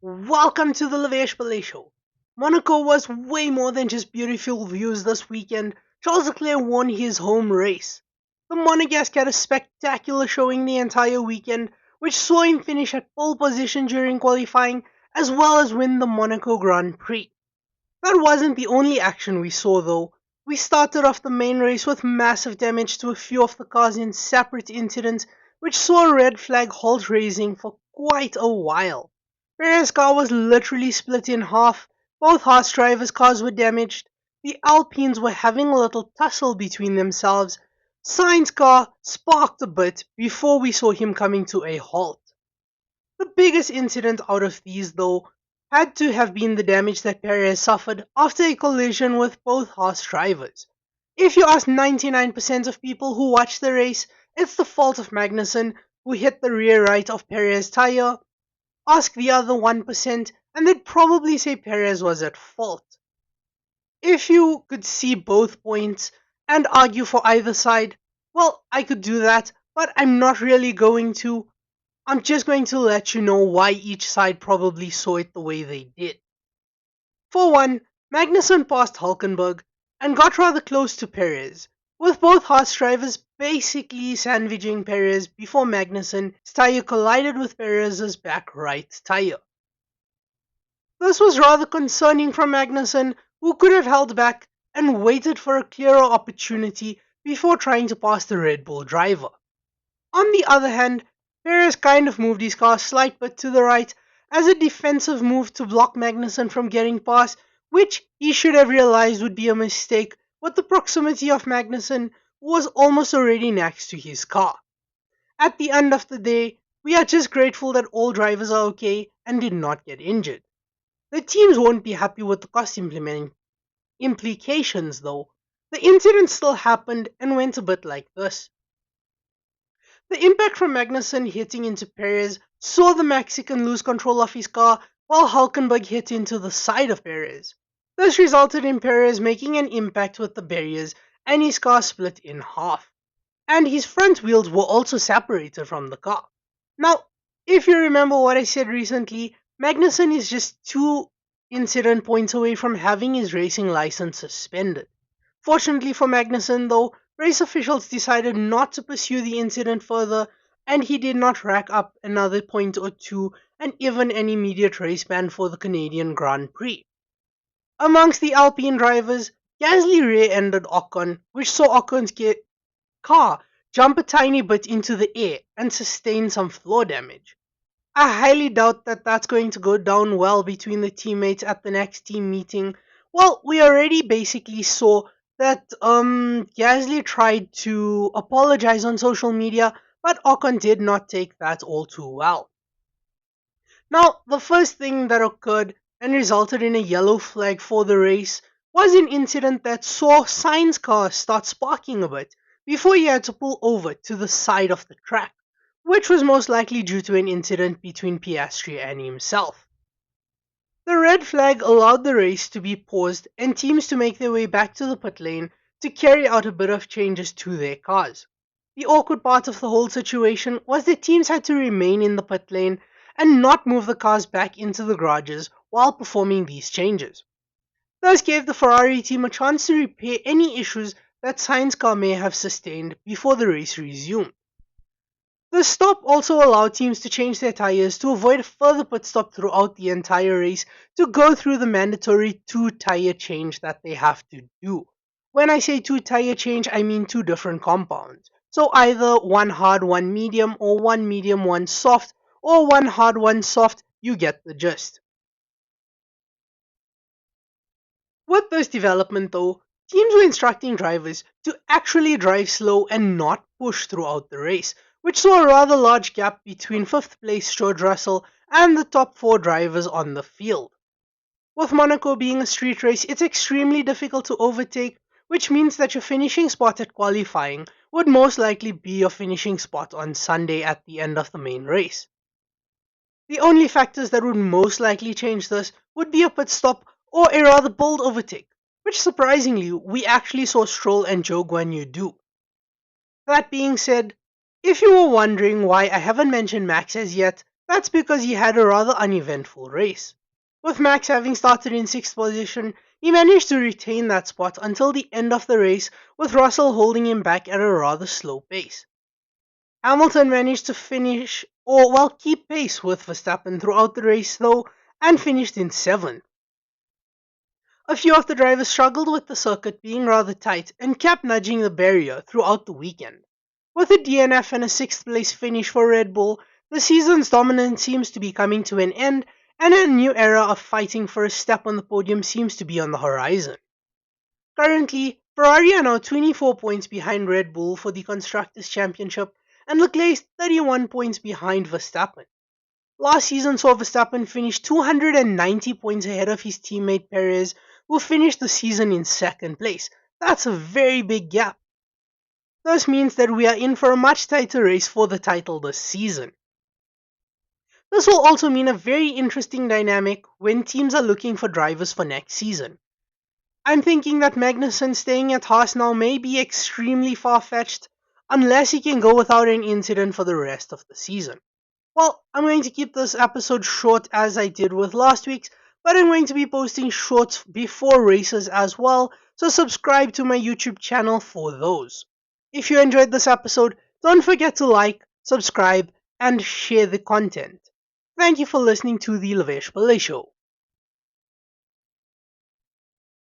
Welcome to the Lavesh Show. Monaco was way more than just beautiful views this weekend. Charles Leclerc won his home race. The Monegasque had a spectacular showing the entire weekend, which saw him finish at pole position during qualifying, as well as win the Monaco Grand Prix. That wasn't the only action we saw though. We started off the main race with massive damage to a few of the cars in separate incidents, which saw a red flag halt racing for quite a while. Perez's car was literally split in half, both Haas drivers' cars were damaged, the Alpines were having a little tussle between themselves, Sainz's car sparked a bit before we saw him coming to a halt. The biggest incident out of these, though, had to have been the damage that Perez suffered after a collision with both Haas drivers. If you ask 99% of people who watched the race, it's the fault of Magnussen, who hit the rear right of Perez's tire. Ask the other 1%, and they'd probably say Perez was at fault. If you could see both points and argue for either side, well, I could do that, but I'm not really going to. I'm just going to let you know why each side probably saw it the way they did. For one, Magnussen passed Hulkenberg and got rather close to Perez, with both Haas drivers basically sandwiching Perez before Magnussen's tyre collided with Perez's back right tyre. This was rather concerning from Magnussen, who could have held back and waited for a clearer opportunity before trying to pass the Red Bull driver. On the other hand, Perez kind of moved his car a slight bit to the right as a defensive move to block Magnussen from getting past, which he should have realized would be a mistake with the proximity of Magnussen, who was almost already next to his car. At the end of the day, we are just grateful that all drivers are okay and did not get injured. The teams won't be happy with the cost implications though. The incident still happened and went a bit like this. The impact from Magnussen hitting into Perez saw the Mexican lose control of his car while Hulkenberg hit into the side of Perez. This resulted in Perez making an impact with the barriers and his car split in half. And his front wheels were also separated from the car. Now, if you remember what I said recently, Magnussen is just 2 incident points away from having his racing license suspended. Fortunately for Magnussen, though, race officials decided not to pursue the incident further, and he did not rack up another point or two and even an immediate race ban for the Canadian Grand Prix. Amongst the Alpine drivers, Gasly rear-ended Ocon, which saw Ocon's car jump a tiny bit into the air and sustain some floor damage. I highly doubt that that's going to go down well between the teammates at the next team meeting. Well, we already basically saw that Gasly tried to apologize on social media, but Ocon did not take that all too well. Now, the first thing that occurred and resulted in a yellow flag for the race was an incident that saw Sainz's car start sparking a bit before he had to pull over to the side of the track, which was most likely due to an incident between Piastri and himself. The red flag allowed the race to be paused and teams to make their way back to the pit lane to carry out a bit of changes to their cars. The awkward part of the whole situation was that teams had to remain in the pit lane and not move the cars back into the garages while performing these changes. This gave the Ferrari team a chance to repair any issues that Sainz's car may have sustained before the race resumed. The stop also allowed teams to change their tyres to avoid a further pit stop throughout the entire race to go through the mandatory 2 tyre change that they have to do. When I say 2 tyre change, I mean 2 different compounds. So either one hard, one medium, or one medium, one soft, or one hard, one soft, you get the gist. With this development though, teams were instructing drivers to actually drive slow and not push throughout the race, which saw a rather large gap between 5th place George Russell and the top 4 drivers on the field. With Monaco being a street race, it's extremely difficult to overtake, which means that your finishing spot at qualifying would most likely be your finishing spot on Sunday at the end of the main race. The only factors that would most likely change this would be a pit stop or a rather bold overtake, which surprisingly we actually saw Stroll and Zhou Guanyu do. That being said, if you were wondering why I haven't mentioned Max as yet, That's because he had a rather uneventful race. With Max having started in 6th position, he managed to retain that spot until the end of the race, with Russell holding him back at a rather slow pace. Hamilton managed to finish, or well, keep pace with Verstappen throughout the race though, and finished in 7th. A few of the drivers struggled with the circuit being rather tight and kept nudging the barrier throughout the weekend. With a DNF and a 6th place finish for Red Bull, the season's dominance seems to be coming to an end, and a new era of fighting for a step on the podium seems to be on the horizon. Currently, Ferrari are now 24 points behind Red Bull for the Constructors' Championship, and Leclerc is 31 points behind Verstappen. Last season saw Verstappen finish 290 points ahead of his teammate Perez, who finished the season in 2nd place. That's a very big gap. This means that we are in for a much tighter race for the title this season. This will also mean a very interesting dynamic when teams are looking for drivers for next season. I'm thinking that Magnussen staying at Haas now may be extremely far-fetched, unless he can go without an incident for the rest of the season. Well, I'm going to keep this episode short as I did with last week's, but I'm going to be posting shorts before races as well, so subscribe to my YouTube channel for those. If you enjoyed this episode, don't forget to like, subscribe, and share the content. Thank you for listening to the Lavesh Show.